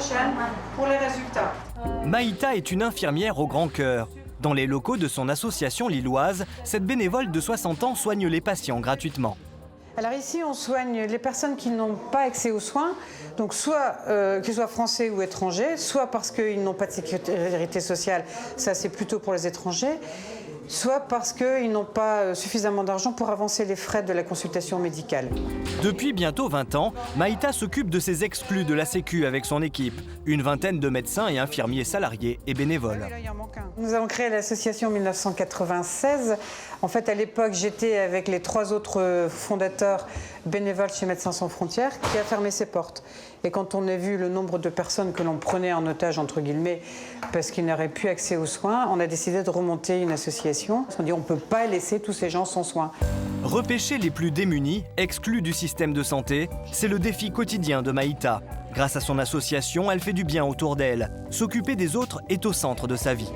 prochaine pour les résultats. Maïta est une infirmière au grand cœur. Dans les locaux de son association lilloise, cette bénévole de 60 ans soigne les patients gratuitement. Alors ici, on soigne les personnes qui n'ont pas accès aux soins, donc soit qu'ils soient français ou étrangers, soit parce qu'ils n'ont pas de sécurité sociale, ça c'est plutôt pour les étrangers, soit parce qu'ils n'ont pas suffisamment d'argent pour avancer les frais de la consultation médicale. Depuis bientôt 20 ans, Maïta s'occupe de ces exclus de la Sécu avec son équipe. Une vingtaine de médecins et infirmiers salariés et bénévoles. Nous avons créé l'association en 1996. En fait, à l'époque, j'étais avec les 3 autres fondateurs bénévoles chez Médecins sans frontières qui a fermé ses portes. Et quand on a vu le nombre de personnes que l'on prenait en otage, entre guillemets, parce qu'ils n'auraient plus accès aux soins, on a décidé de remonter une association. On dit on ne peut pas laisser tous ces gens sans soins. Repêcher les plus démunis, exclus du système de santé, c'est le défi quotidien de Maïta. Grâce à son association, elle fait du bien autour d'elle. S'occuper des autres est au centre de sa vie.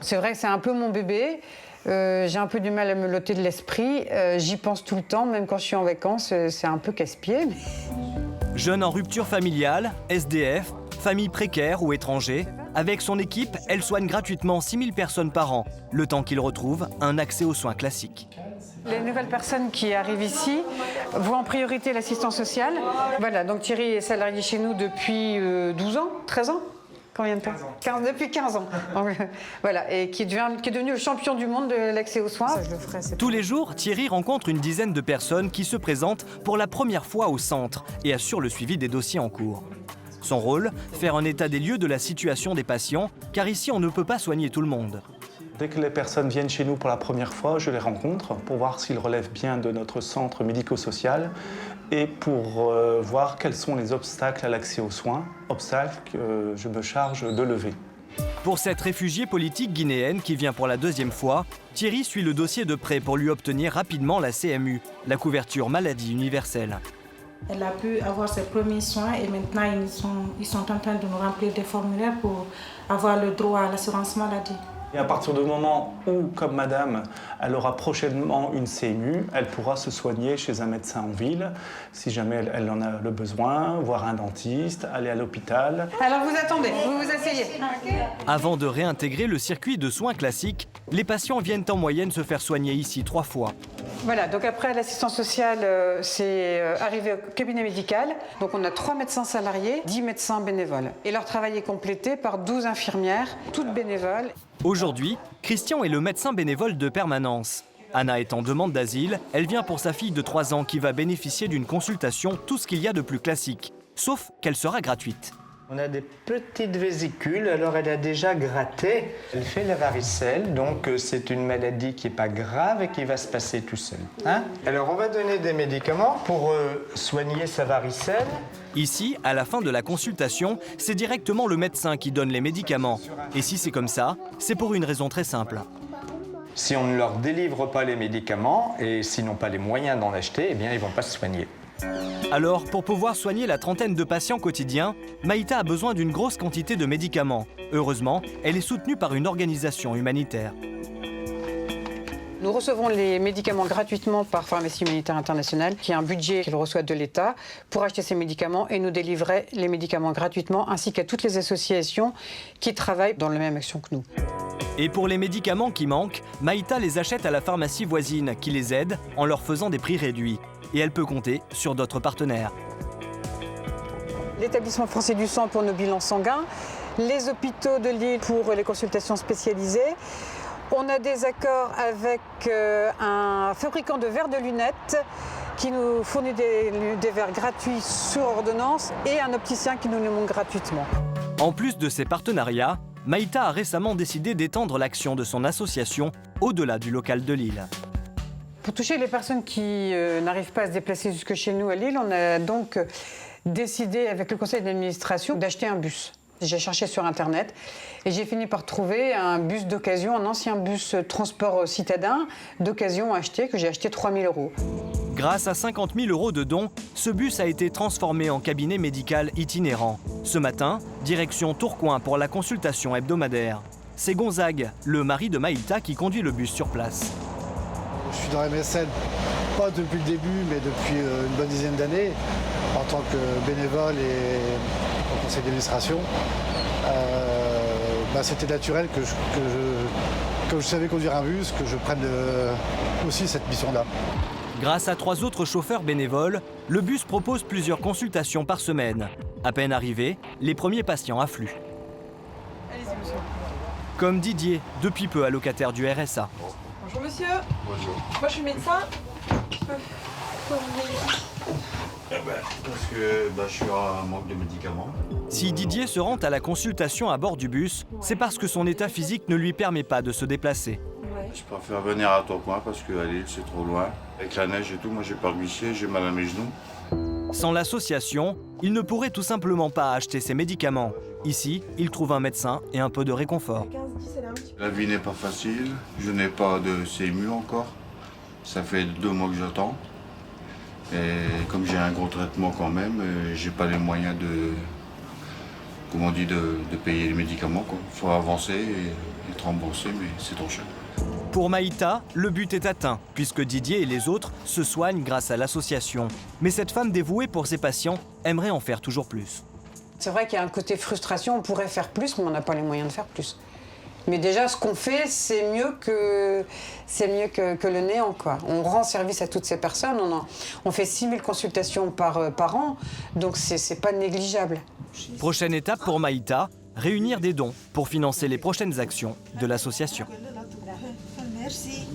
C'est vrai que c'est un peu mon bébé. J'ai un peu du mal à me l'ôter de l'esprit. J'y pense tout le temps, même quand je suis en vacances. C'est un peu casse-pied. Mais... Jeune en rupture familiale, SDF, famille précaire ou étranger, avec son équipe, elle soigne gratuitement 6000 personnes par an, le temps qu'ils retrouvent un accès aux soins classiques. Les nouvelles personnes qui arrivent ici voient en priorité l'assistance sociale. Voilà, donc Thierry est salarié chez nous depuis 12 ans, 13 ans. Combien de temps 15, depuis 15 ans. Donc, voilà, et qui est devenu le champion du monde de l'accès aux soins. Tous les jours, Thierry rencontre une dizaine de personnes qui se présentent pour la première fois au centre et assure le suivi des dossiers en cours. Son rôle, faire un état des lieux de la situation des patients, car ici on ne peut pas soigner tout le monde. Dès que les personnes viennent chez nous pour la première fois, je les rencontre pour voir s'ils relèvent bien de notre centre médico-social et pour voir quels sont les obstacles à l'accès aux soins, obstacles que je me charge de lever. Pour cette réfugiée politique guinéenne qui vient pour la 2e fois, Thierry suit le dossier de près pour lui obtenir rapidement la CMU, la couverture maladie universelle. Elle a pu avoir ses premiers soins et maintenant ils sont en train de nous remplir des formulaires pour avoir le droit à l'assurance maladie. Et à partir du moment où, comme madame, elle aura prochainement une CMU, elle pourra se soigner chez un médecin en ville, si jamais elle en a le besoin, voir un dentiste, aller à l'hôpital. Alors vous attendez, vous vous asseyez. Avant de réintégrer le circuit de soins classiques, les patients viennent en moyenne se faire soigner ici 3 fois. Voilà, donc après l'assistance sociale, c'est arrivé au cabinet médical. Donc on a 3 médecins salariés, 10 médecins bénévoles. Et leur travail est complété par 12 infirmières, toutes bénévoles. Aujourd'hui, Christian est le médecin bénévole de permanence. Anna est en demande d'asile, elle vient pour sa fille de 3 ans qui va bénéficier d'une consultation tout ce qu'il y a de plus classique, sauf qu'elle sera gratuite. On a des petites vésicules, alors elle a déjà gratté. Elle fait la varicelle, donc c'est une maladie qui n'est pas grave et qui va se passer tout seul. Alors on va donner des médicaments pour soigner sa varicelle. Ici, à la fin de la consultation, c'est directement le médecin qui donne les médicaments. Et si c'est comme ça, c'est pour une raison très simple. Si on ne leur délivre pas les médicaments et s'ils n'ont pas les moyens d'en acheter, eh bien ils ne vont pas se soigner. Alors, pour pouvoir soigner la trentaine de patients quotidiens, Maïta a besoin d'une grosse quantité de médicaments. Heureusement, elle est soutenue par une organisation humanitaire. Nous recevons les médicaments gratuitement par Pharmacie Humanitaire Internationale, qui a un budget qu'elle reçoit de l'État pour acheter ces médicaments et nous délivrer les médicaments gratuitement, ainsi qu'à toutes les associations qui travaillent dans la même action que nous. Et pour les médicaments qui manquent, Maïta les achète à la pharmacie voisine, qui les aide en leur faisant des prix réduits. Et elle peut compter sur d'autres partenaires. L'établissement français du sang pour nos bilans sanguins, les hôpitaux de Lille pour les consultations spécialisées. On a des accords avec un fabricant de verres de lunettes qui nous fournit des verres gratuits sur ordonnance et un opticien qui nous les montre gratuitement. En plus de ces partenariats, Maïta a récemment décidé d'étendre l'action de son association au-delà du local de Lille. Pour toucher les personnes qui n'arrivent pas à se déplacer jusque chez nous à Lille, on a donc décidé avec le conseil d'administration d'acheter un bus. J'ai cherché sur Internet et j'ai fini par trouver un bus d'occasion, un ancien bus transport citadin d'occasion acheté, que j'ai acheté 3 000 €. Grâce à 50 000 € de dons, ce bus a été transformé en cabinet médical itinérant. Ce matin, direction Tourcoing pour la consultation hebdomadaire. C'est Gonzague, le mari de Maïta, qui conduit le bus sur place. Je suis dans MSN. pas depuis le début, mais depuis une bonne dizaine d'années, en tant que bénévole et au conseil d'administration. C'était naturel comme je savais conduire un bus, que je prenne aussi cette mission-là. Grâce à 3 autres chauffeurs bénévoles, le bus propose plusieurs consultations par semaine. À peine arrivés, les premiers patients affluent. Allez-y, monsieur. Comme Didier, depuis peu allocataire du RSA. Bonjour, monsieur. Bonjour. Moi, je suis médecin. Parce que je suis en manque de médicaments. Si Didier se rend à la consultation à bord du bus, c'est parce que son état physique ne lui permet pas de se déplacer. Je préfère venir à Tourcoing parce que à Lille, c'est trop loin. Avec la neige et tout, moi j'ai pas glissé, j'ai mal à mes genoux. Sans l'association, il ne pourrait tout simplement pas acheter ses médicaments. Ici, il trouve un médecin et un peu de réconfort. La vie n'est pas facile, je n'ai pas de CMU encore. Ça fait 2 mois que j'attends. Et comme j'ai un gros traitement quand même, j'ai pas les moyens de payer les médicaments. Il faut avancer et être remboursé, mais c'est trop cher. Pour Maïta, le but est atteint, puisque Didier et les autres se soignent grâce à l'association. Mais cette femme dévouée pour ses patients aimerait en faire toujours plus. C'est vrai qu'il y a un côté frustration, on pourrait faire plus, mais on n'a pas les moyens de faire plus. Mais déjà, ce qu'on fait, c'est mieux que le néant, quoi. On rend service à toutes ces personnes. On fait 6000 consultations par an, donc c'est pas négligeable. Prochaine étape pour Maïta, réunir des dons pour financer les prochaines actions de l'association. Merci.